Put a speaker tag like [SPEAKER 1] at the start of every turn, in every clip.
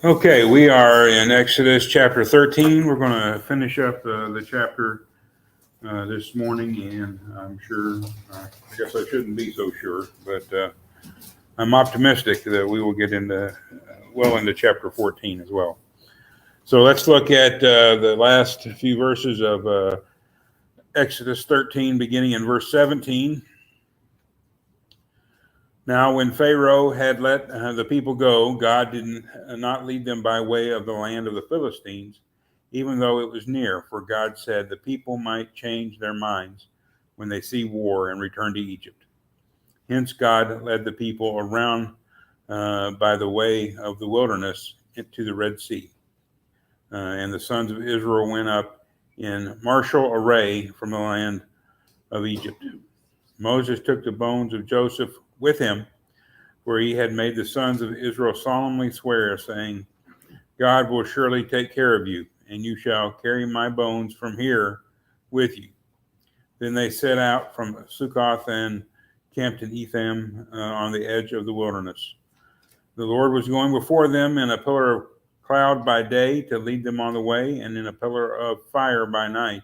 [SPEAKER 1] Okay, we are in Exodus chapter 13. We're going to finish up the chapter this morning, and I'm sure, I guess I shouldn't be so sure, but I'm optimistic that we will get into chapter 14 as well. So let's look at the last few verses of Exodus 13, beginning in verse 17. Now, when Pharaoh had let the people go, God did not lead them by way of the land of the Philistines, even though it was near, for God said the people might change their minds when they see war and return to Egypt. Hence, God led the people around by the way of the wilderness to the Red Sea. And the sons of Israel went up in martial array from the land of Egypt. Moses took the bones of Joseph with him, where he had made the sons of Israel solemnly swear, saying, God will surely take care of you, and you shall carry my bones from here with you. Then they set out from Succoth and camped in Etham on the edge of the wilderness. The Lord was going before them in a pillar of cloud by day to lead them on the way, and in a pillar of fire by night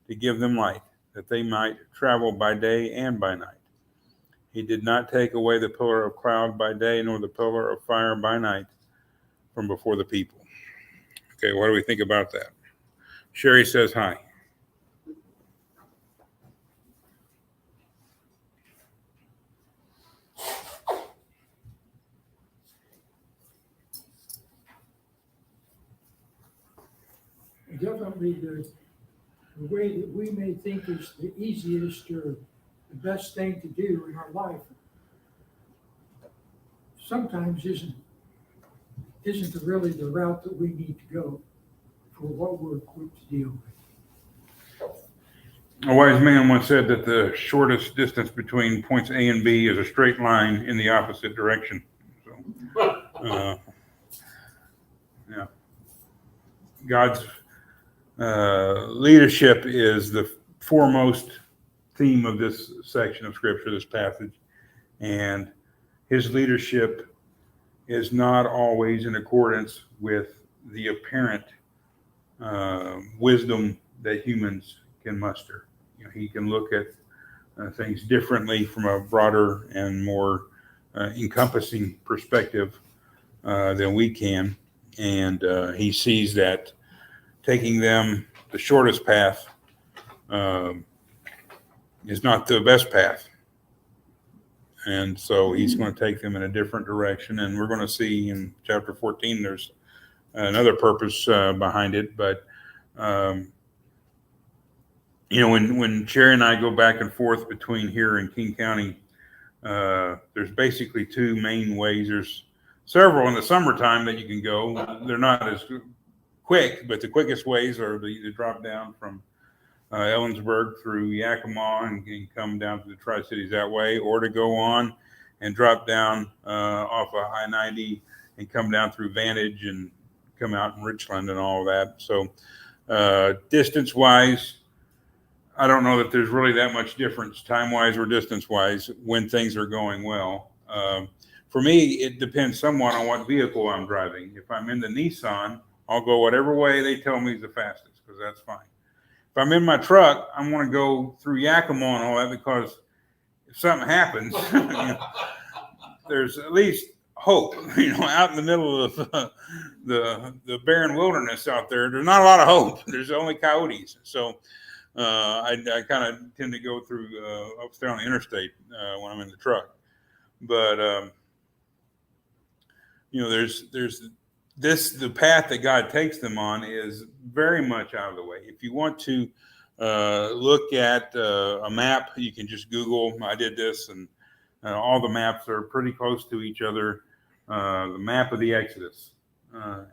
[SPEAKER 1] to give them light, that they might travel by day and by night. He did not take away the pillar of cloud by day, nor the pillar of fire by night from before the people. Okay, what do we think about that? Sherry says hi.
[SPEAKER 2] Definitely the way that we may think is the easiest or the best thing to do in our life sometimes isn't really the route that we need to go for what we're equipped to deal with.
[SPEAKER 1] A wise man once said that the shortest distance between points A and B is a straight line in the opposite direction. So, yeah. God's leadership is the foremost theme of this section of scripture, this passage. And his leadership is not always in accordance with the apparent wisdom that humans can muster. He can look at things differently from a broader and more encompassing perspective than we can. And he sees that taking them the shortest path is not the best path. And so he's going to take them in a different direction. And we're going to see in chapter 14, there's another purpose behind it. But, when Sherry and I go back and forth between here and King County, there's basically two main ways. There's several in the summertime that you can go. They're not as quick, but the quickest ways are to drop down from Ellensburg through Yakima and come down to the Tri-Cities that way, or to go on and drop down off of I-90 and come down through Vantage and come out in Richland and all of that. So distance-wise, I don't know that there's really that much difference time-wise or distance-wise when things are going well. For me, it depends somewhat on what vehicle I'm driving. If I'm in the Nissan, I'll go whatever way they tell me is the fastest, because that's fine. If I'm in my truck, I want to go through Yakima and all that, because if something happens, there's at least hope. Out in the middle of the barren wilderness out there, there's not a lot of hope. There's only coyotes. So I kind of tend to go through upstairs on the interstate when I'm in the truck. But there's the path that God takes them on is very much out of the way. If you want to look at a map, you can just Google. I did this, and all the maps are pretty close to each other. The map of the Exodus,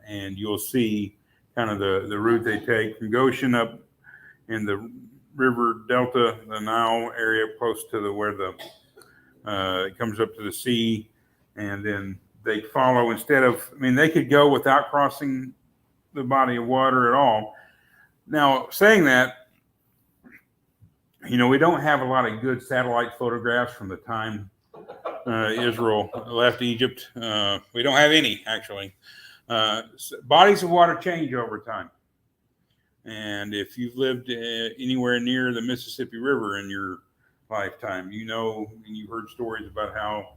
[SPEAKER 1] and you'll see kind of the route they take from Goshen up in the river delta, the Nile area, close to where it comes up to the sea, and then they follow they could go without crossing the body of water at all. Now, saying that, we don't have a lot of good satellite photographs from the time Israel left Egypt. We don't have any, actually. Bodies of water change over time. And if you've lived anywhere near the Mississippi River in your lifetime, you know, and you've heard stories about how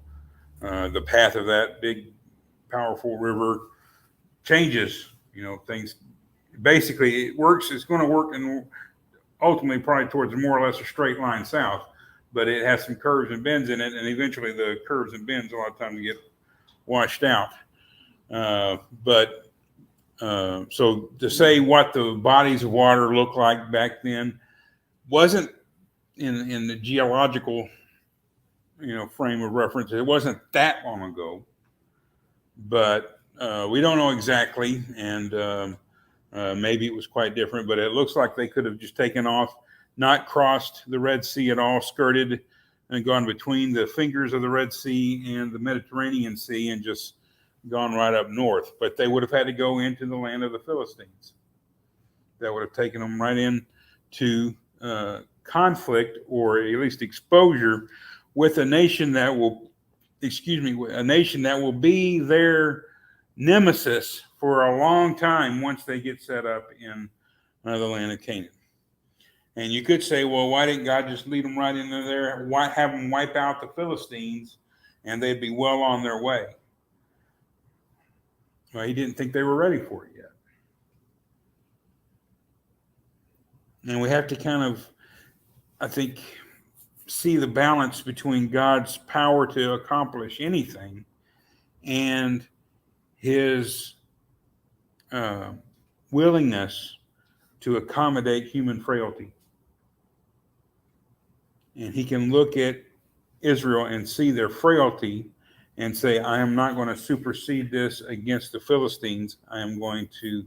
[SPEAKER 1] the path of that big, powerful river changes. You know, things basically it works. It's going to work and ultimately probably towards more or less a straight line south, but it has some curves and bends in it, and eventually the curves and bends a lot of times get washed out. So to say what the bodies of water looked like back then wasn't in the geological, frame of reference. It wasn't that long ago, but we don't know exactly, and maybe it was quite different. But it looks like they could have just taken off, not crossed the Red Sea at all, skirted and gone between the fingers of the Red Sea and the Mediterranean Sea, and just gone right up north. But they would have had to go into the land of the Philistines. That would have taken them right into conflict, or at least exposure, with a nation that will be their nemesis for a long time once they get set up in the land of Canaan. And you could say, well, why didn't God just lead them right into there? Why have them wipe out the Philistines and they'd be well on their way? Well, he didn't think they were ready for it yet. And we have to kind of, I think, see the balance between God's power to accomplish anything and his willingness to accommodate human frailty. And he can look at Israel and see their frailty and say, I am not going to supersede this against the Philistines. I am going to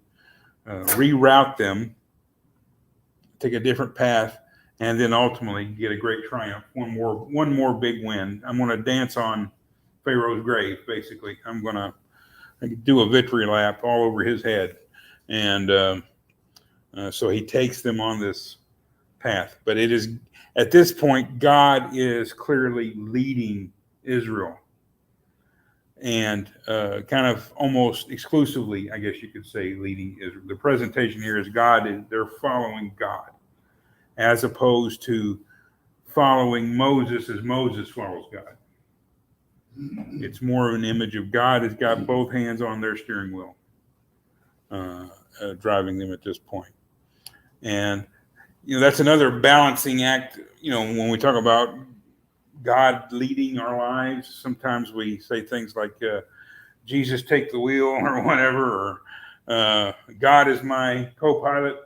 [SPEAKER 1] reroute them, take a different path, and then ultimately get a great triumph. One more big win. I'm going to dance on Pharaoh's grave, basically. I'm going to do a victory lap all over his head. And so he takes them on this path. But it is, at this point, God is clearly leading Israel. And kind of almost exclusively, I guess you could say, leading Israel. The presentation here is they're following God, as opposed to following Moses as Moses follows God. It's more of an image of God has got both hands on their steering wheel, driving them at this point. And, that's another balancing act. When we talk about God leading our lives, sometimes we say things like, Jesus, take the wheel, or whatever, or God is my co-pilot.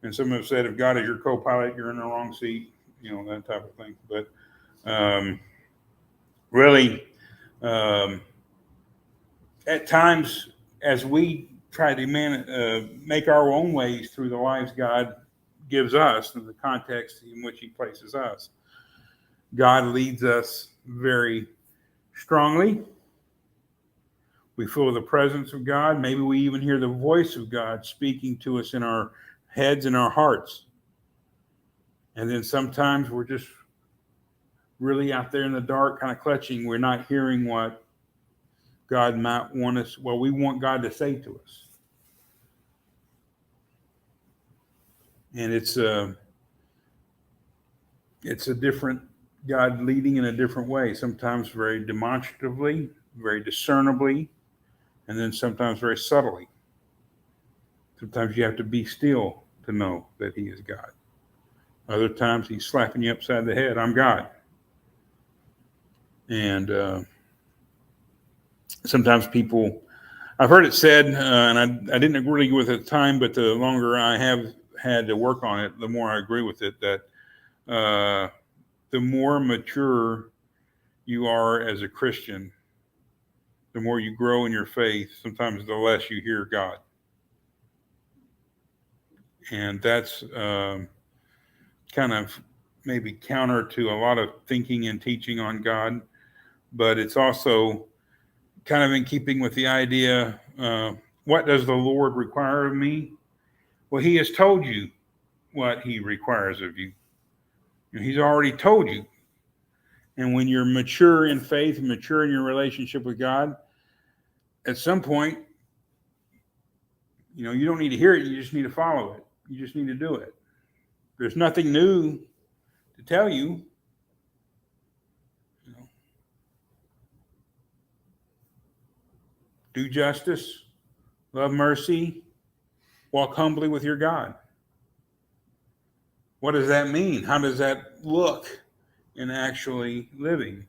[SPEAKER 1] And some have said, if God is your co-pilot, you're in the wrong seat, that type of thing. But really, at times, as we try to make our own ways through the lives God gives us, in the context in which he places us, God leads us very strongly. We feel the presence of God. Maybe we even hear the voice of God speaking to us in our heads and our hearts. And then sometimes we're just really out there in the dark, kind of clutching. We're not hearing what God might want us, we want God to say to us. And it's a different God leading in a different way, sometimes very demonstratively, very discernibly, and then sometimes very subtly. Sometimes you have to be still to know that he is God. Other times he's slapping you upside the head. I'm God. And sometimes I've heard it said, and I didn't agree with it at the time, but the longer I have had to work on it, the more I agree with it, that the more mature you are as a Christian, the more you grow in your faith, sometimes the less you hear God. And that's kind of maybe counter to a lot of thinking and teaching on God, but it's also kind of in keeping with the idea, what does the Lord require of me? Well, he has told you what he requires of you. He's already told you. And when you're mature in faith, mature in your relationship with God, at some point, you don't need to hear it. You just need to follow it. You just need to do it. There's nothing new to tell you. Do justice, love mercy, walk humbly with your God. What does that mean? How does that look in actually living?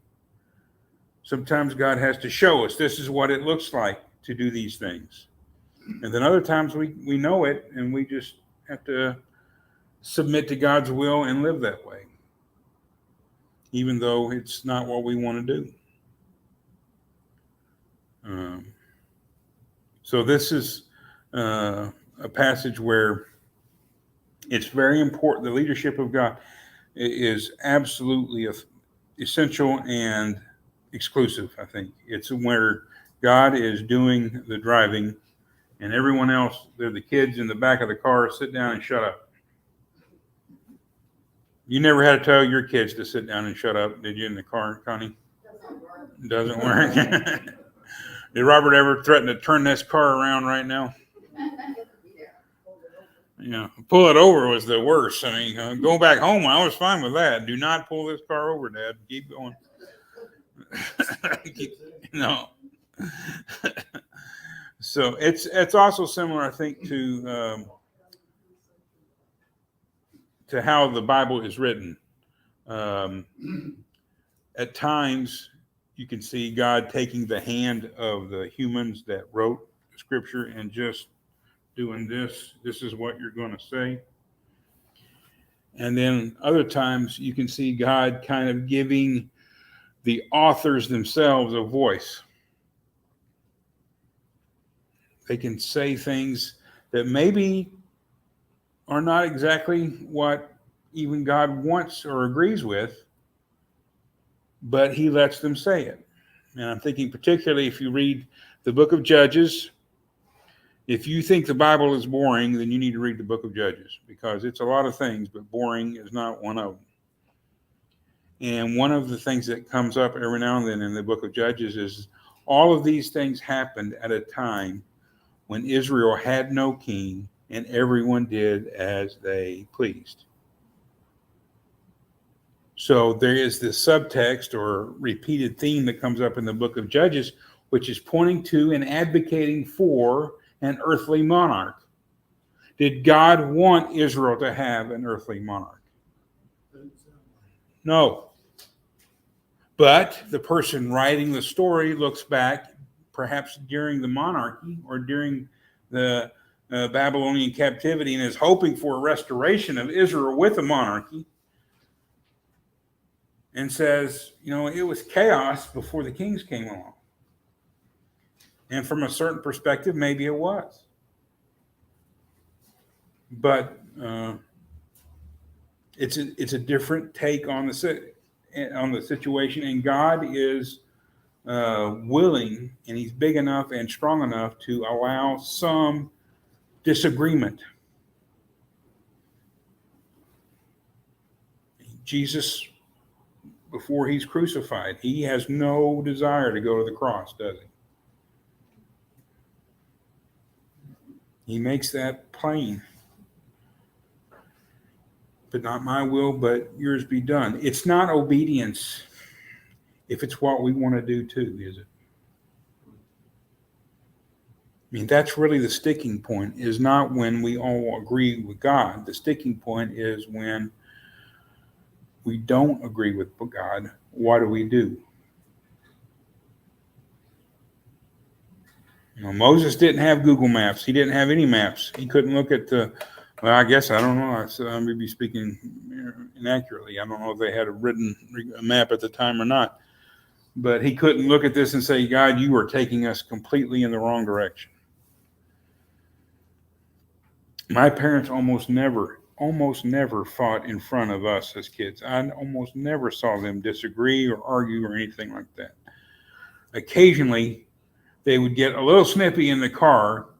[SPEAKER 1] Sometimes God has to show us this is what it looks like to do these things. And then other times we know it and we just have to submit to God's will and live that way, even though it's not what we want to do. So this is a passage where it's very important. The leadership of God is absolutely essential and exclusive, I think. It's where God is doing the driving and everyone else, they're the kids in the back of the car, sit down and shut up. You never had to tell your kids to sit down and shut up, did you, in the car, Connie? Doesn't work. Did Robert ever threaten to turn this car around right now? Yeah, pull it over was the worst. I mean, go back home. I was fine with that. Do not pull this car over, Dad. Keep going. No. So it's also similar, I think, to how the Bible is written. At times, you can see God taking the hand of the humans that wrote Scripture and just doing this. This is what you're going to say. And then other times, you can see God kind of giving the authors themselves a voice. They can say things that maybe are not exactly what even God wants or agrees with, but he lets them say it. And I'm thinking particularly if you read the book of Judges, if you think the Bible is boring, then you need to read the book of Judges, because it's a lot of things, but boring is not one of them. And one of the things that comes up every now and then in the book of Judges is all of these things happened at a time when Israel had no king and everyone did as they pleased. So there is this subtext or repeated theme that comes up in the book of Judges, which is pointing to and advocating for an earthly monarch. Did God want Israel to have an earthly monarch? No. But the person writing the story looks back, perhaps during the monarchy or during the Babylonian captivity, and is hoping for a restoration of Israel with a monarchy, and says, it was chaos before the kings came along. And from a certain perspective, maybe it was. But it's a different take on the situation, and God is willing, and he's big enough and strong enough to allow some disagreement. Jesus, before he's crucified, he has no desire to go to the cross, does he? He makes that plain. But not my will, but yours be done. It's not obedience if it's what we want to do too, is it? I mean, that's really the sticking point, is not when we all agree with God. The sticking point is when we don't agree with God. What do? Moses didn't have Google Maps. He didn't have any maps. He couldn't look at I guess, I don't know. I may be speaking inaccurately. I don't know if they had a map at the time or not. But he couldn't look at this and say, God, you are taking us completely in the wrong direction. My parents almost never fought in front of us as kids. I almost never saw them disagree or argue or anything like that. Occasionally, they would get a little snippy in the car.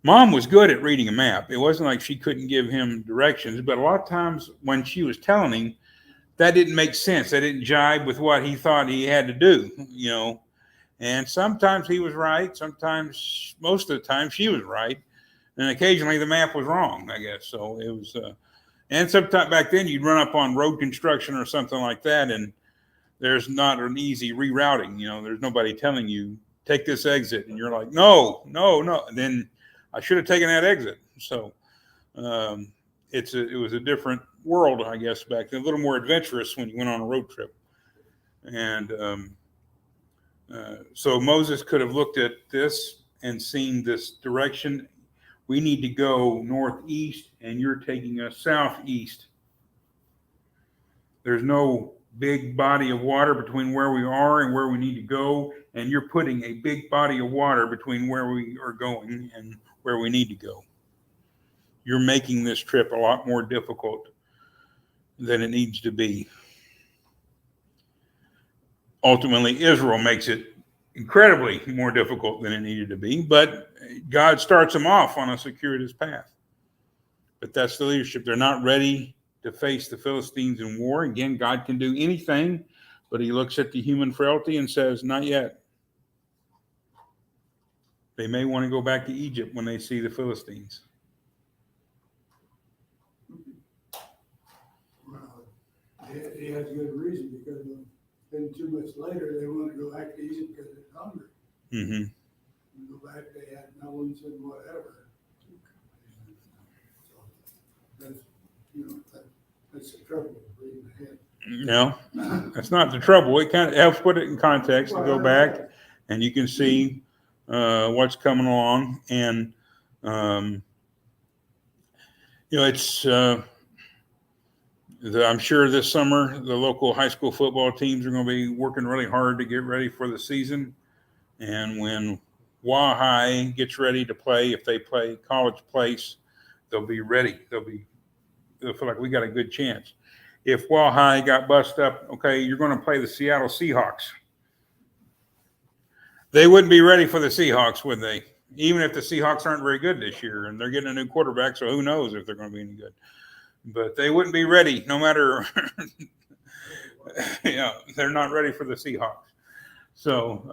[SPEAKER 1] Mom was good at reading a map. It wasn't like she couldn't give him directions, but a lot of times when she was telling him, that didn't make sense. That didn't jibe with what he thought he had to do, And sometimes he was right. Sometimes, most of the time, she was right. And occasionally the map was wrong, I guess. So it was, and sometimes back then you'd run up on road construction or something like that, and there's not an easy rerouting. There's nobody telling you, take this exit. And you're like, no. And then I should have taken that exit. So it was a different world, I guess, back then, a little more adventurous when you went on a road trip. And so Moses could have looked at this and seen this direction. We need to go northeast, and you're taking us southeast. There's no big body of water between where we are and where we need to go, and you're putting a big body of water between where we are going and where we need to go. You're making this trip a lot more difficult than it needs to be. Ultimately, Israel makes it incredibly more difficult than it needed to be, but God starts them off on a circuitous path. But that's the leadership. They're not ready to face the Philistines in war. Again, God can do anything, but he looks at the human frailty and says, not yet. They may want to go back to Egypt when they see the Philistines.
[SPEAKER 3] Well, he has a good reason, because then 2 months later, they want to go back to Egypt because they're hungry.
[SPEAKER 1] Mm-hmm.
[SPEAKER 3] Go back, they had melons and whatever. So that's the trouble with reading ahead.
[SPEAKER 1] No, that's not the trouble. It kind of helps put it in context to go back, and you can see what's coming along. And it's I'm sure this summer the local high school football teams are going to be working really hard to get ready for the season. And when Wahai gets ready to play, if they play College Place, they'll be ready. They'll feel like we got a good chance. If Wahai got bust up, okay, you're going to play the Seattle Seahawks. They wouldn't be ready for the Seahawks, would they? Even if the Seahawks aren't very good this year, and they're getting a new quarterback, so who knows if they're going to be any good. But they wouldn't be ready, no matter, they're not ready for the Seahawks. So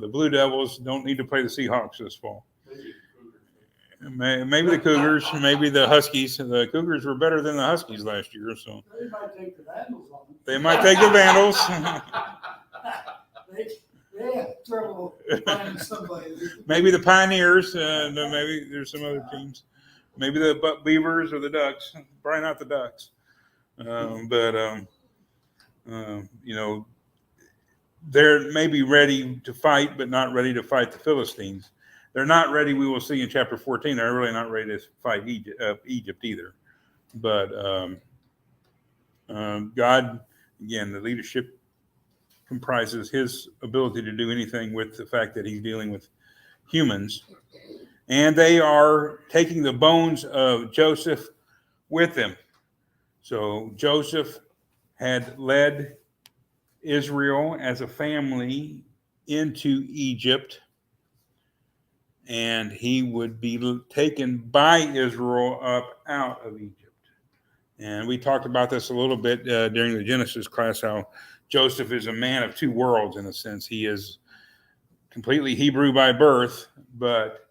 [SPEAKER 1] the Blue Devils don't need to play the Seahawks this fall. Maybe the Cougars, maybe the Huskies. The Cougars were better than the Huskies last year, so
[SPEAKER 3] They might take the Vandals on them.
[SPEAKER 1] they might take the Vandals.
[SPEAKER 3] They have trouble finding somebody.
[SPEAKER 1] Maybe the Pioneers. Maybe there's some other teams. Maybe the Beavers or the Ducks. Probably not the Ducks. They're maybe ready to fight, but not ready to fight the Philistines. They're not ready. We will see in chapter 14. They're really not ready to fight Egypt either. But God, again, the leadership comprises his ability to do anything with the fact that he's dealing with humans. And they are taking the bones of Joseph with them. So Joseph had led Israel as a family into Egypt, and he would be taken by Israel up out of Egypt. And we talked about this a little bit during the Genesis class, how Joseph is a man of two worlds in a sense. He is completely Hebrew by birth, but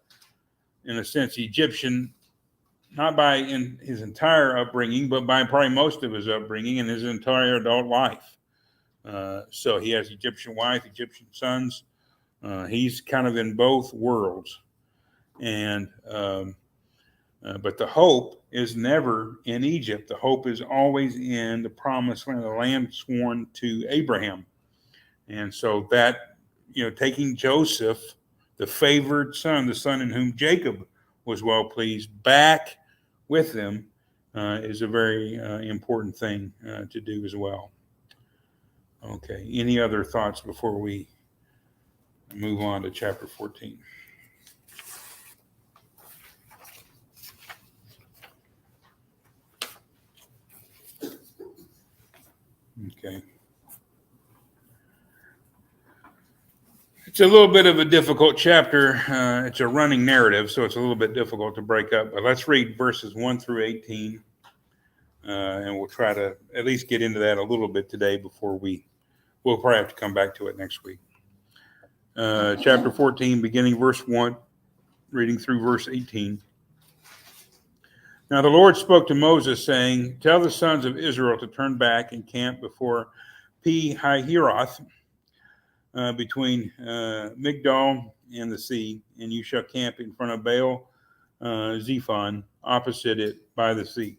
[SPEAKER 1] in a sense Egyptian, not by in his entire upbringing, but by probably most of his upbringing and his entire adult life. So he has Egyptian wife, Egyptian sons. He's kind of in both worlds. And but the hope is never in Egypt. The hope is always in the promised land, the land sworn to Abraham. And so that, taking Joseph, the favored son, the son in whom Jacob was well pleased, back with them is a very important thing to do as well. Okay. Any other thoughts before we move on to chapter 14? Okay. It's a little bit of a difficult chapter. It's a running narrative, so it's a little bit difficult to break up. But let's read verses 1 through 18, and we'll try to at least get into that a little bit today before we'll probably have to come back to it next week. chapter 14, beginning verse 1, reading through verse 18. Now the Lord spoke to Moses, saying, Tell the sons of Israel to turn back and camp before Pi-hahiroth, between Migdol and the sea, and you shall camp in front of Baal Zephon, opposite it by the sea.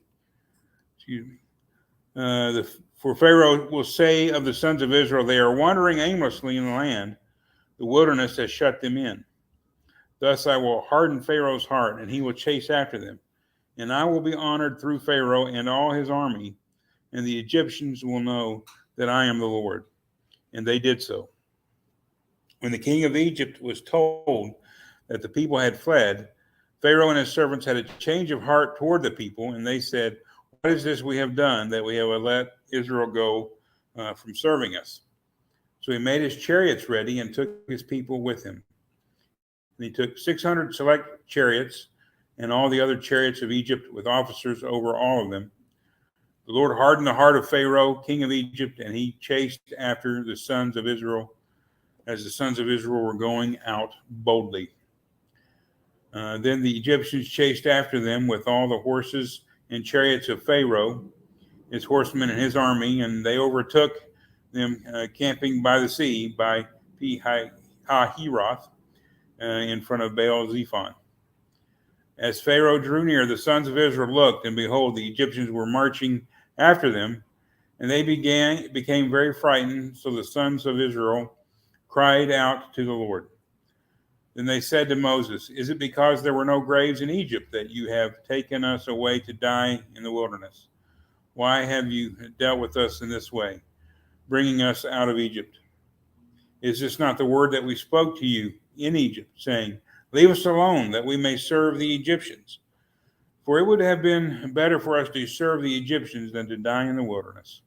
[SPEAKER 1] Excuse me. For Pharaoh will say of the sons of Israel, they are wandering aimlessly in the land. The wilderness has shut them in. Thus I will harden Pharaoh's heart, and he will chase after them. And I will be honored through Pharaoh and all his army, and the Egyptians will know that I am the Lord. And they did so. When the king of Egypt was told that the people had fled, Pharaoh and his servants had a change of heart toward the people, and they said, What is this we have done that we have let Israel go from serving us? So he made his chariots ready and took his people with him. And he took 600 select chariots and all the other chariots of Egypt with officers over all of them. The Lord hardened the heart of Pharaoh, king of Egypt, and he chased after the sons of Israel as the sons of Israel were going out boldly. Then the Egyptians chased after them with all the horses and chariots of Pharaoh, his horsemen and his army, and they overtook them camping by the sea by Pi-hahiroth in front of Baal Zephon. As Pharaoh drew near, the sons of Israel looked, and behold, the Egyptians were marching after them, and they became very frightened. So the sons of Israel cried out to the Lord. Then they said to Moses, Is it because there were no graves in Egypt that you have taken us away to die in the wilderness? Why have you dealt with us in this way, bringing us out of Egypt? Is this not the word that we spoke to you in Egypt, saying, Leave us alone, that we may serve the Egyptians? For it would have been better for us to serve the Egyptians than to die in the wilderness.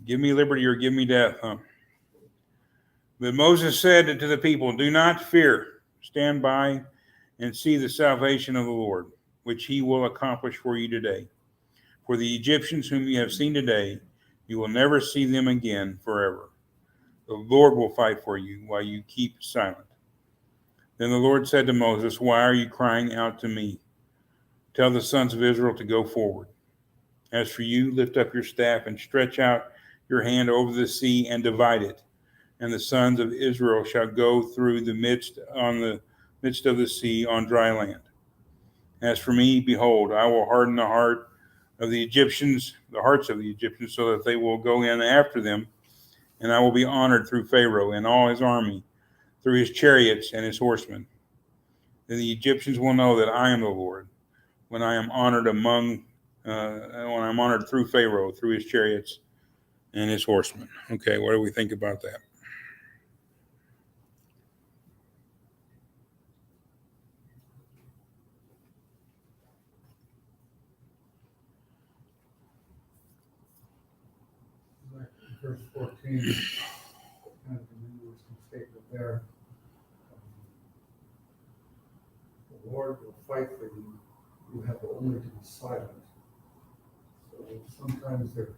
[SPEAKER 1] Give me liberty or give me death, huh? But Moses said to the people, Do not fear. Stand by and see the salvation of the Lord, which he will accomplish for you today. For the Egyptians whom you have seen today, you will never see them again forever. The Lord will fight for you while you keep silent. Then the Lord said to Moses, Why are you crying out to me? Tell the sons of Israel to go forward. As for you, lift up your staff and stretch out your hand over the sea and divide it. And the sons of Israel shall go through the midst of the sea on dry land. As for me, behold, I will harden the hearts of the Egyptians, so that they will go in after them, and I will be honored through Pharaoh and all his army, through his chariots and his horsemen. Then the Egyptians will know that I am the Lord, when I am honored through Pharaoh, through his chariots and his horsemen. Okay, what do we think about that?
[SPEAKER 4] Verse 14, kind of the statement there. The Lord will fight for you. You have only to be silent. So sometimes and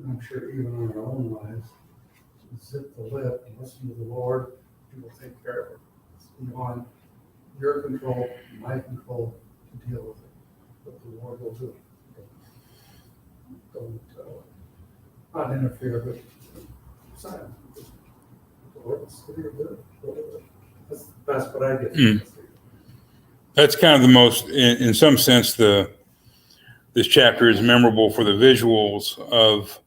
[SPEAKER 4] I'm sure even in our own lives, zip the lip and listen to the Lord. He will take care of it. It's beyond your control, my control to deal with it. But the Lord will do it. Don't not interfere, but silent. That's what I get.
[SPEAKER 1] That's kind of the most, in some sense, this chapter is memorable for the visuals of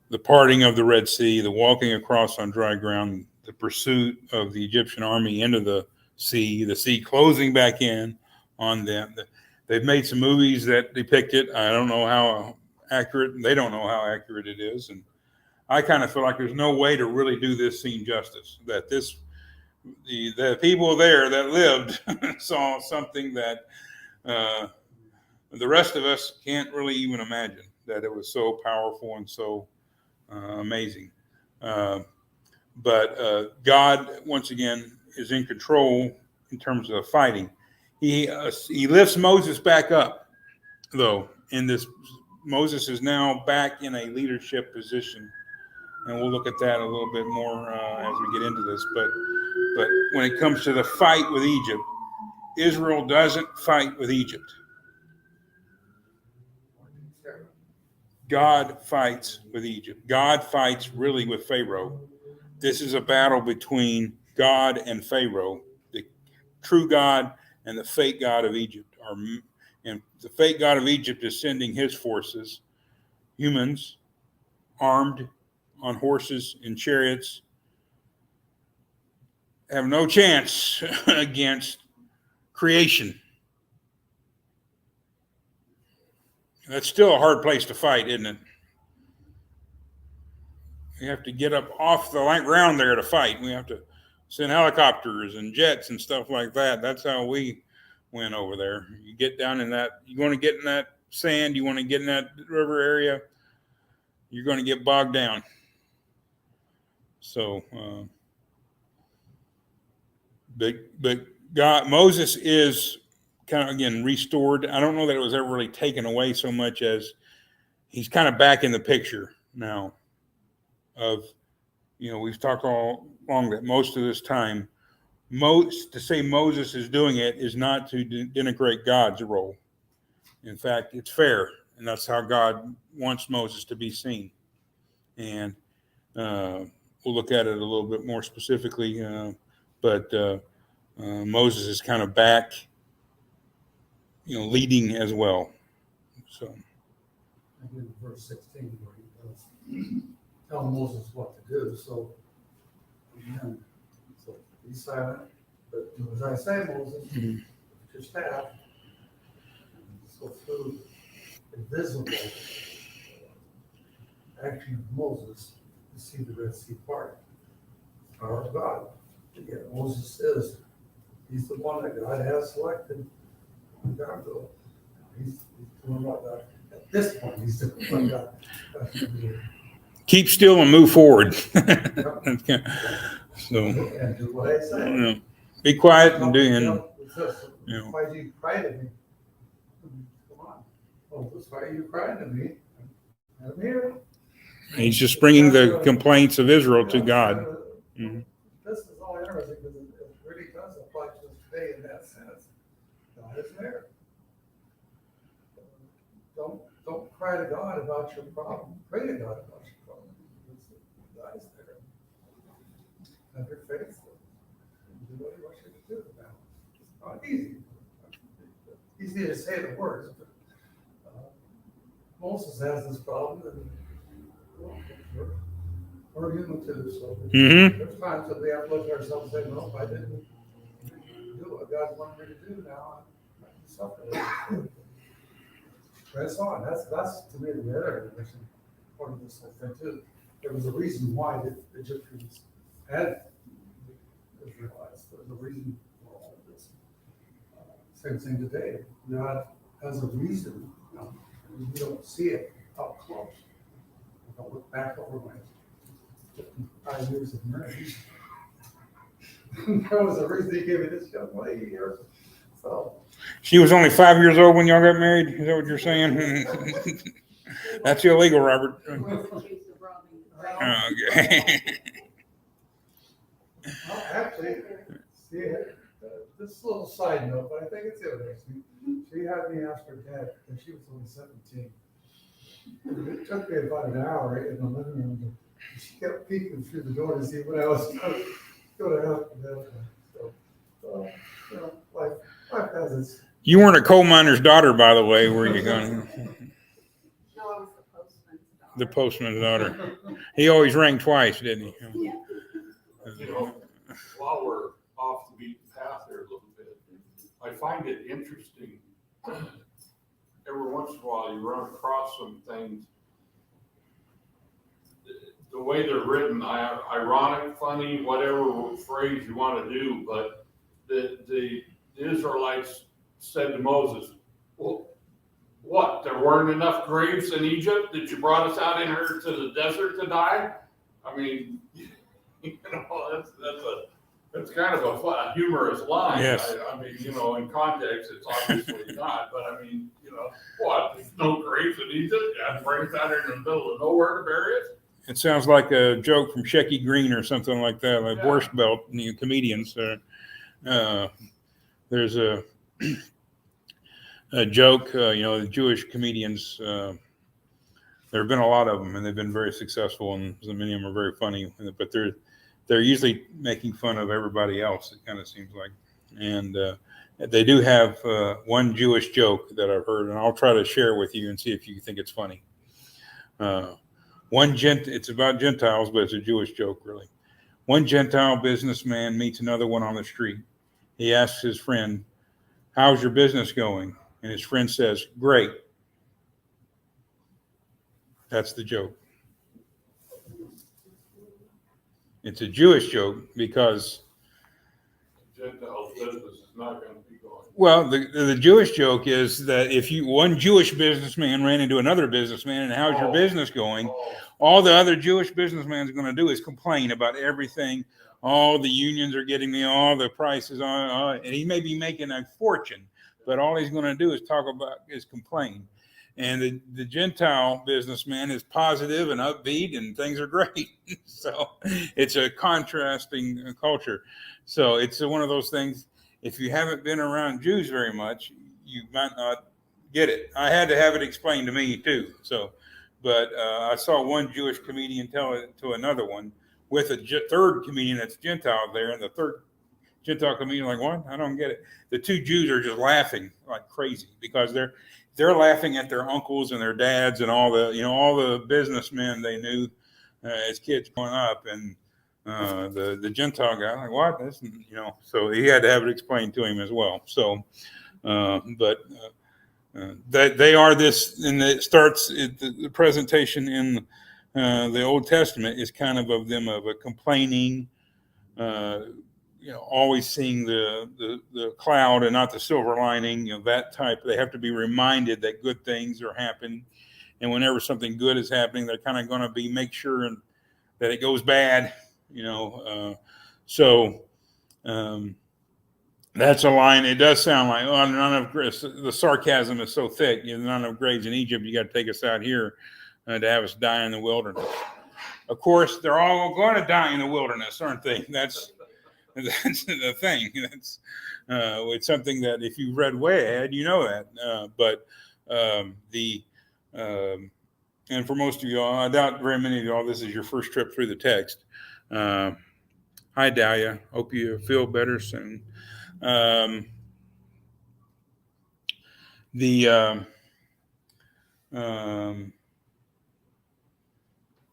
[SPEAKER 1] the parting of the Red Sea, the walking across on dry ground, the pursuit of the Egyptian army into the sea closing back in on them. They've made some movies that depict it. I don't know how accurate, they don't know how accurate it is, and I kind of feel like there's no way to really do this scene justice, that the people there that lived saw something that the rest of us can't really even imagine, that it was so powerful and so amazing. But God, once again, is in control in terms of fighting. He lifts Moses back up, though, in this. Moses is now back in a leadership position and we'll look at that a little bit more as we get into this. But when it comes to the fight with Egypt, Israel doesn't fight with Egypt. God fights with Egypt. God fights really with Pharaoh. This is a battle between God and Pharaoh, the true God and the fake God of Egypt. And the fake God of Egypt is sending his forces, humans, armed on horses and chariots, have no chance against creation. That's still a hard place to fight, isn't it? We have to get up off the ground there to fight. We have to send helicopters and jets and stuff like that. That's how we went over there. You get down in that, you want to get in that sand, you want to get in that river area, you're going to get bogged down. So, but God, Moses is kind of, again, restored. I don't know that it was ever really taken away so much as he's kind of back in the picture now of, we've talked all along that most of this time, to say Moses is doing it is not to denigrate God's role. In fact, it's fair, and that's how God wants Moses to be seen. And we'll look at it a little bit more specifically, but Moses is kind of back, leading as well. So,
[SPEAKER 4] in verse 16, where he does tell Moses what to do. So, again, be silent, but do as I say, Moses, with your staff. So through the visible action of Moses, you see the Red Sea part. Power of God. Again, Moses he's the one that God has selected. God will. He's doing what God, at this point, he's doing what God.
[SPEAKER 1] Keep still and move forward. So,
[SPEAKER 4] and do what I say.
[SPEAKER 1] Be quiet and do.
[SPEAKER 4] Why do you cry to me? Come on. Moses, why are you crying to me? I'm here.
[SPEAKER 1] He's just bringing the complaints of Israel to God.
[SPEAKER 4] This is all interesting because it really does apply to us today in that sense. God is there. Don't cry to God about your problem. Pray to God about your problem. God is there. Have your faith. Do what He wants you to do now. It's not easy. Easy to say the words, but Moses has this problem, and we're human too. So there's times that we have to look at ourselves and say, "No, if I didn't do what God wanted me to do, now I'm suffering." Press on. That's to me the other part of this whole thing too. There was a reason why the Egyptians had the Israelites. There was a reason for all of this. Same thing today. God has a reason. We don't see it up close. If I look back over my 55 years of marriage, there was a reason He gave me this young lady here. So.
[SPEAKER 1] She was only 5 years old when y'all got married? Is that what you're saying? That's illegal, Robert. Okay.
[SPEAKER 4] Well, actually, see, this little side note, but I think it's interesting. She had me ask her dad, and she was only 17. It took me about an hour in the living room. She kept peeking through the door to see what I was going to have to do. So, life has its.
[SPEAKER 1] You weren't a coal miner's daughter, by the way, were you going?
[SPEAKER 5] No, I was the postman's daughter.
[SPEAKER 1] The postman's daughter. He always rang twice, didn't he?
[SPEAKER 5] Yeah.
[SPEAKER 6] While we're off the beaten path there a little bit, I find it interesting. Every once in a while, you run across some things. The way they're written, ironic, funny, whatever phrase you want to do, but the Israelites said to Moses, "Well, what? There weren't enough graves in Egypt that you brought us out in here to the desert to die?" I mean, that's kind of a humorous line.
[SPEAKER 1] Yes.
[SPEAKER 6] I mean, in context, it's obviously not. But I mean, what? There's no graves in Egypt. Yeah, bring us out here in the middle of nowhere to bury us.
[SPEAKER 1] It sounds like a joke from Shecky Green or something like that, like
[SPEAKER 6] Yeah.
[SPEAKER 1] Borscht Belt, comedians. There's a joke, the Jewish comedians. There have been a lot of them, and they've been very successful, and many of them are very funny. But they're usually making fun of everybody else. It kind of seems like, and they do have one Jewish joke that I've heard, and I'll try to share it with you and see if you think it's funny. It's about Gentiles, but it's a Jewish joke, really. One Gentile businessman meets another one on the street. He asks his friend, "How's your business going?" And his friend says, "Great." That's the joke. It's a Jewish joke because,
[SPEAKER 6] Gentile business is not going to be going.
[SPEAKER 1] well, the Jewish joke is that if one Jewish businessman ran into another businessman and how's your business going,
[SPEAKER 6] Oh,
[SPEAKER 1] all the other Jewish businessmen are going to do is complain about everything. All the unions are getting me, all the prices on, and he may be making a fortune, but all he's going to do is complain. And the Gentile businessman is positive and upbeat, and things are great. So it's a contrasting culture. So it's one of those things. If you haven't been around Jews very much, you might not get it. I had to have it explained to me too. But I saw one Jewish comedian tell it to another one with a third comedian that's Gentile there, and the third Gentile comedian like, "What? I don't get it." The two Jews are just laughing like crazy because they're laughing at their uncles and their dads and all the businessmen they knew as kids growing up, and the Gentile guy like, "What?" So he had to have it explained to him as well. So, that they are this, and it starts the presentation in the Old Testament is kind of them of a complaining, always seeing the cloud and not the silver lining, that type. They have to be reminded that good things are happening, and whenever something good is happening, they're kind of going to make sure that it goes bad, that's a line. It does sound like, "Oh, none of the sarcasm is so thick. None of graves in Egypt. You got to take us out here to have us die in the wilderness." Of course, they're all going to die in the wilderness, aren't they? That's the thing. It's something that if you've read way ahead, you know that. And for most of y'all, I doubt very many of y'all, this is your first trip through the text. Hi, Dahlia. Hope you feel better soon.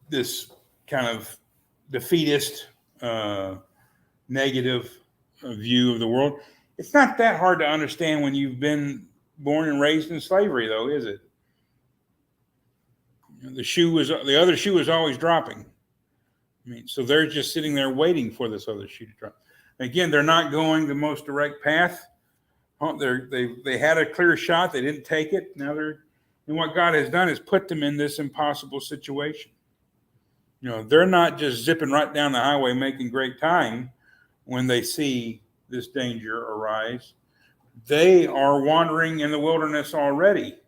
[SPEAKER 1] This kind of defeatist, negative view of the world. It's not that hard to understand when you've been born and raised in slavery, though, is it? The other shoe is always dropping. So they're just sitting there waiting for this other shoe to drop. Again, they're not going the most direct path. They had a clear shot. They didn't take it. Now and what God has done is put them in this impossible situation. They're not just zipping right down the highway making great time when they see this danger arise. They are wandering in the wilderness already.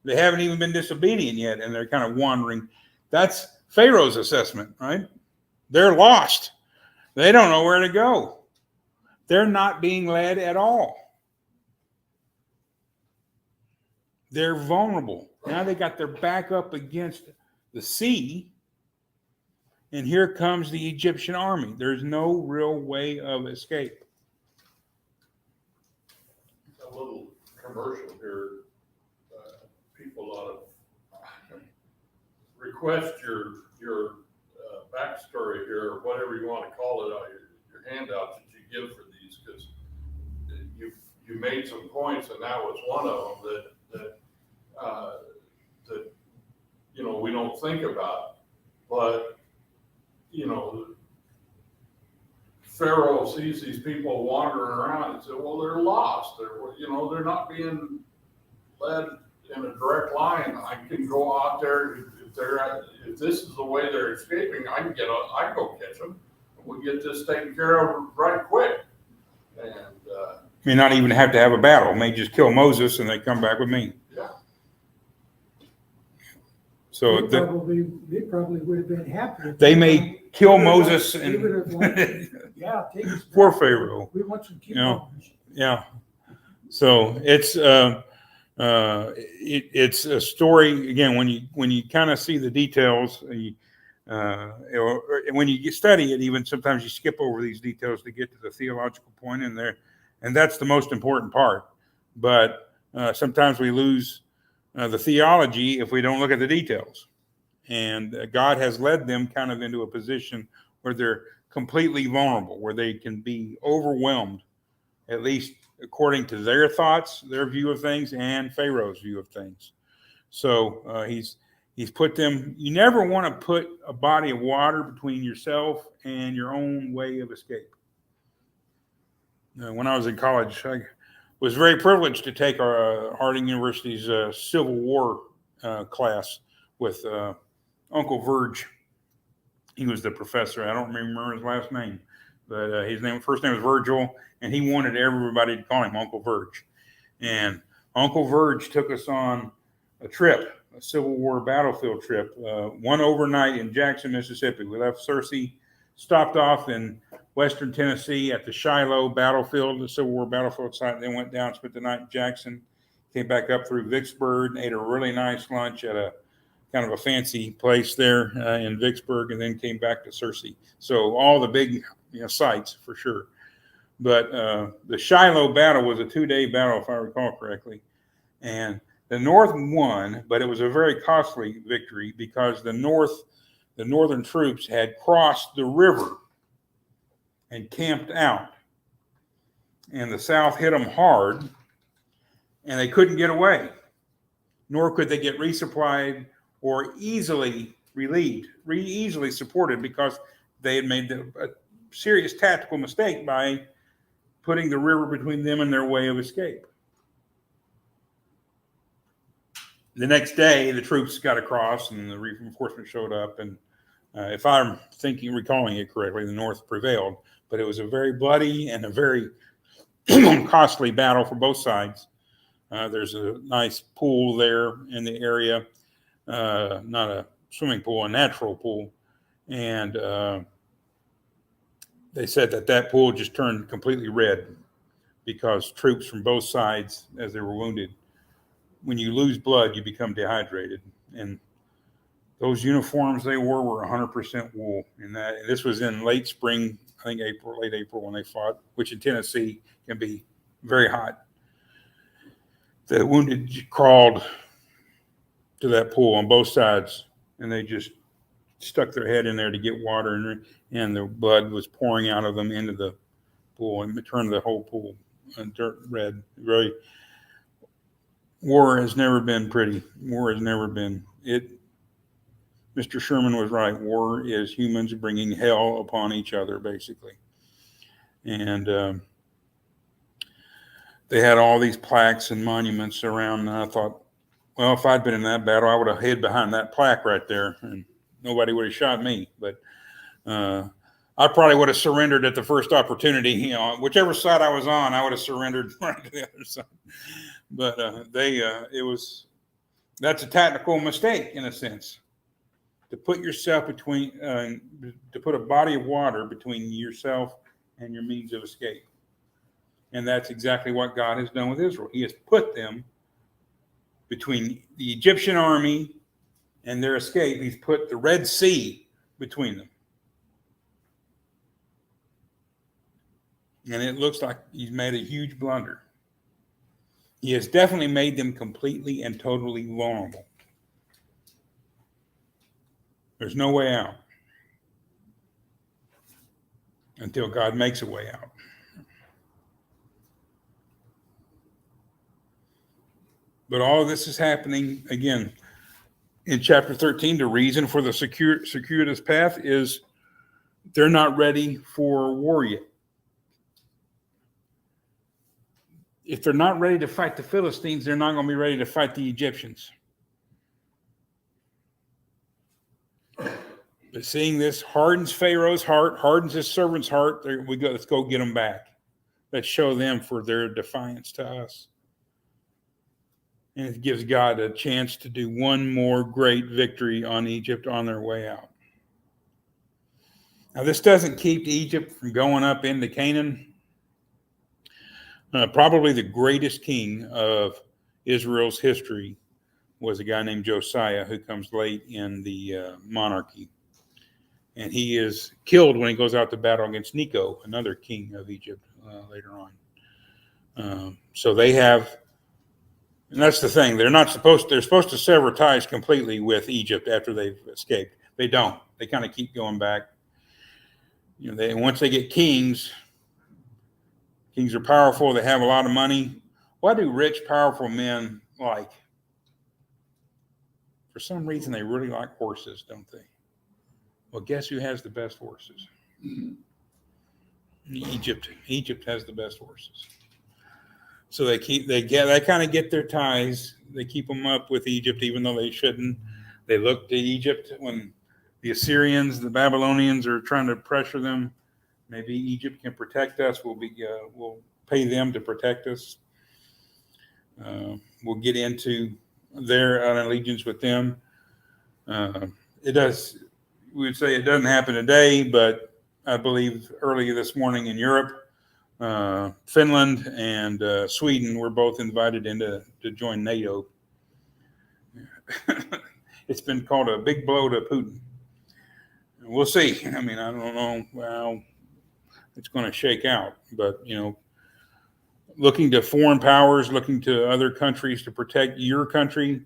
[SPEAKER 1] They haven't even been disobedient yet, and they're kind of wandering. That's Pharaoh's assessment, right? They're lost. They don't know where to go. They're not being led at all. They're vulnerable. Now they got their back up against the sea, and here comes the Egyptian army. There's no real way of escape.
[SPEAKER 6] a little commercial here. People ought to request your backstory here, or whatever you want to call it, your handouts that you give for these, because you made some points, and that was one of them that we don't think about. But Pharaoh sees these people wandering around and says, well, they're lost. They're not being led in a direct line. I can go out there if this is the way they're escaping. I can go catch them. We get this taken care of right quick. And
[SPEAKER 1] May not even have to have a battle. May just kill Moses and they come back with me.
[SPEAKER 6] yeah,
[SPEAKER 1] So
[SPEAKER 2] They probably would have been happy. if
[SPEAKER 1] they
[SPEAKER 2] they
[SPEAKER 1] may kill
[SPEAKER 2] would have liked-
[SPEAKER 1] Moses
[SPEAKER 2] they would have liked-
[SPEAKER 1] and
[SPEAKER 2] Yeah, take us back.
[SPEAKER 1] poor Pharaoh.
[SPEAKER 2] We want some
[SPEAKER 1] You know.
[SPEAKER 2] cucumbers.
[SPEAKER 1] Yeah. So it's it's a story again when you kind of see the details. When you study it, even sometimes you skip over these details to get to the theological point in there, and that's the most important part. But sometimes we lose the theology if we don't look at the details. And God has led them kind of into a position where they're completely vulnerable, where they can be overwhelmed, at least according to their thoughts, their view of things, and Pharaoh's view of things. So he's put them. You never want to put a body of water between yourself and your own way of escape. When I was in college, I was very privileged to take our Harding University's Civil War class with Uncle Verge. He was the professor. I don't remember his last name, but first name was Virgil, and he wanted everybody to call him Uncle Verge. And Uncle Verge took us on a trip, a Civil War battlefield trip, one overnight in Jackson, Mississippi. We left Searcy, stopped off in western Tennessee at the Shiloh battlefield, the Civil War battlefield site. Then went down, spent the night in Jackson, came back up through Vicksburg, ate a really nice lunch at a kind of a fancy place there in Vicksburg, and then came back to Searcy. So all the big sites for sure. But the Shiloh battle was a 2-day battle, if I recall correctly. And the North won, but it was a very costly victory because the Northern troops had crossed the river and camped out. And the South hit them hard, and they couldn't get away, nor could they get resupplied or easily relieved, easily supported, because they had made a serious tactical mistake by putting the river between them and their way of escape. The next day, the troops got across and the reinforcements showed up. And if I'm recalling it correctly, the North prevailed. But it was a very bloody and a very costly battle for both sides. There's a nice pool there in the area, not a swimming pool, a natural pool. And they said that pool just turned completely red because troops from both sides, as they were wounded, when you lose blood, you become dehydrated. And those uniforms they wore were 100% wool. And this was in late spring, I think late April when they fought, which in Tennessee can be very hot. The wounded crawled to that pool on both sides, and they just stuck their head in there to get water, and the blood was pouring out of them into the pool and turned the whole pool dirt red. Really, war has never been pretty. War has never been it. Mr. Sherman was right. War is humans bringing hell upon each other, basically. And they had all these plaques and monuments around, and I thought, well, if I'd been in that battle, I would have hid behind that plaque right there, and nobody would have shot me. But I probably would have surrendered at the first opportunity. Whichever side I was on, I would have surrendered right to the other side. But that's a tactical mistake in a sense, to put yourself between, to put a body of water between yourself and your means of escape. And that's exactly what God has done with Israel. He has put them between the Egyptian army and their escape. He's put the Red Sea between them. And it looks like he's made a huge blunder. He has definitely made them completely and totally vulnerable. There's no way out until God makes a way out. But all of this is happening, again, in chapter 13. The reason for the circuitous path is they're not ready for war yet. If they're not ready to fight the Philistines, they're not going to be ready to fight the Egyptians. But seeing this hardens Pharaoh's heart, hardens his servant's heart. Let's go get them back. Let's show them for their defiance to us. And it gives God a chance to do one more great victory on Egypt on their way out. Now, this doesn't keep Egypt from going up into Canaan. Probably the greatest king of Israel's history was a guy named Josiah, who comes late in the monarchy. And he is killed when he goes out to battle against Necho, another king of Egypt, later on. So they have, and that's the thing, they're supposed to sever ties completely with Egypt after they've escaped. They don't. They kind of keep going back. Once they get kings are powerful. They have a lot of money. What do rich, powerful men like? For some reason, they really like horses, don't they? Well, guess who has the best horses? Egypt. Egypt has the best horses. So they kind of get their ties. They keep them up with Egypt, even though they shouldn't. They look to Egypt when the Assyrians, the Babylonians are trying to pressure them. Maybe Egypt can protect us. We'll pay them to protect us. We'll get into their allegiance with them. We would say it doesn't happen today, but I believe early this morning in Europe, Finland and Sweden were both invited to join NATO. It's been called a big blow to Putin. We'll see. I mean, I don't know how it's going to shake out, but looking to foreign powers, looking to other countries to protect your country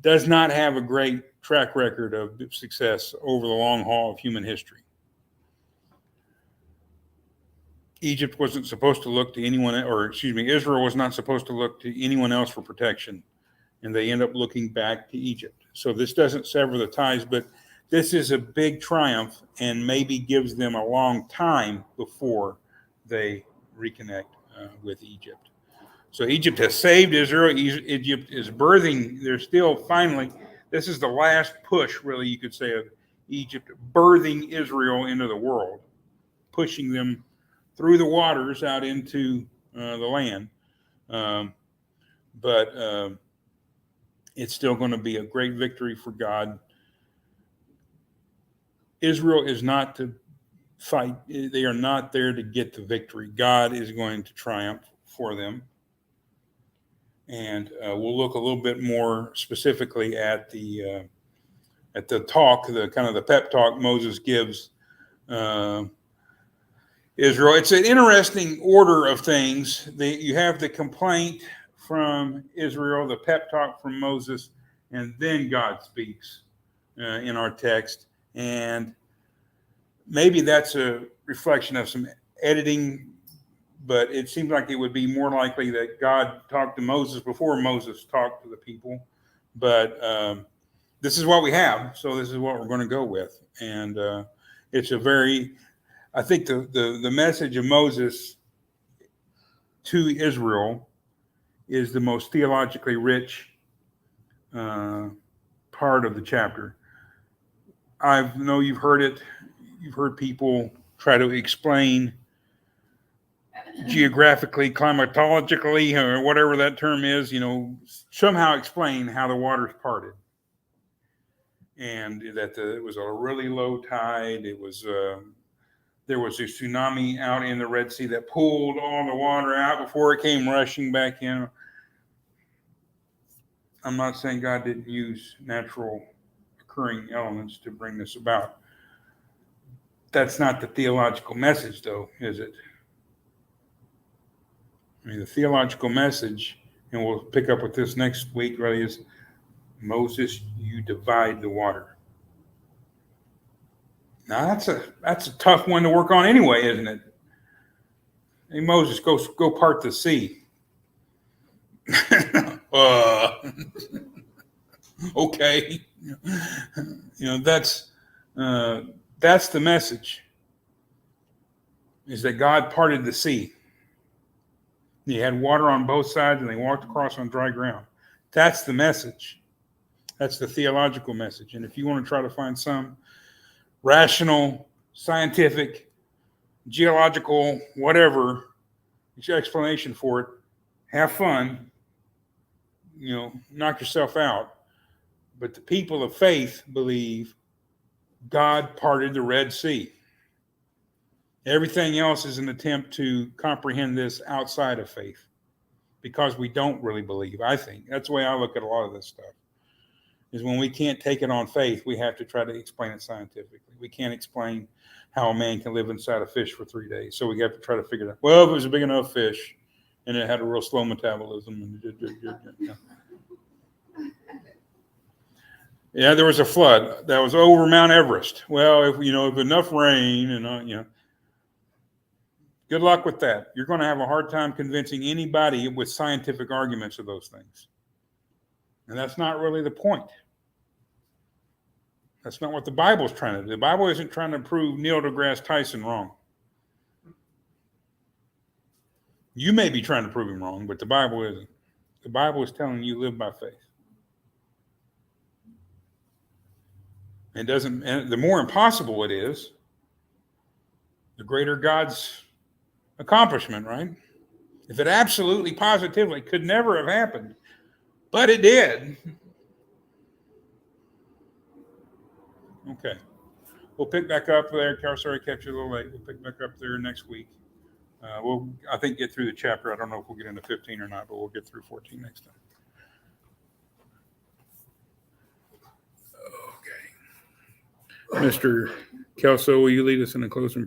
[SPEAKER 1] does not have a great track record of success over the long haul of human history. Egypt wasn't supposed to look to anyone, Israel was not supposed to look to anyone else for protection, and they end up looking back to Egypt. So this doesn't sever the ties, but this is a big triumph and maybe gives them a long time before they reconnect with Egypt. So Egypt has saved Israel. Egypt is birthing. They're still finally, this is the last push, really, you could say, of Egypt birthing Israel into the world, pushing them through the waters out into the land. But it's still going to be a great victory for God. Israel is not to fight. They are not there to get the victory. God is going to triumph for them. And we'll look a little bit more specifically at the talk, the kind of the pep talk Moses gives Israel. It's an interesting order of things. You have the complaint from Israel, the pep talk from Moses, and then God speaks in our text. And maybe that's a reflection of some editing, but it seems like it would be more likely that God talked to Moses before Moses talked to the people. But this is what we have, so this is what we're going to go with. And it's I think the message of Moses to Israel is the most theologically rich part of the chapter. I know you've heard it. You've heard people try to explain geographically, climatologically, or whatever that term is, somehow explain how the waters parted. And that it was a really low tide. It was there was a tsunami out in the Red Sea that pulled all the water out before it came rushing back in. I'm not saying God didn't use natural occurring elements to bring this about. That's not the theological message, though, is it? I mean, the theological message, and we'll pick up with this next week, really, is Moses, you divide the water. Now, that's a tough one to work on anyway, isn't it? Hey, Moses, go part the sea. Okay. That's the message, is that God parted the sea. He had water on both sides and they walked across on dry ground. That's the message. That's the theological message. And if you want to try to find some rational, scientific, geological, whatever explanation for it, have fun. knock yourself out. But the people of faith believe God parted the Red Sea. Everything else is an attempt to comprehend this outside of faith because we don't really believe, I think. That's the way I look at a lot of this stuff, is when we can't take it on faith, we have to try to explain it scientifically. We can't explain how a man can live inside a fish for 3 days. So we have to try to figure it out. Well, if it was a big enough fish and it had a real slow metabolism. Yeah, there was a flood that was over Mount Everest. Well, if enough rain and good luck with that. You're going to have a hard time convincing anybody with scientific arguments of those things. And that's not really the point. That's not what the Bible's trying to do. The Bible isn't trying to prove Neil deGrasse Tyson wrong. You may be trying to prove him wrong, but the Bible isn't. The Bible is telling you live by faith. And the more impossible it is, the greater God's accomplishment, right? If it absolutely positively could never have happened, but it did. Okay. We'll pick back up there. Carol, sorry I kept you a little late. We'll pick back up there next week. We'll, I think, get through the chapter. I don't know if we'll get into 15 or not, but we'll get through 14 next time. Okay. Mr. Kelso, will you lead us in a closing prayer?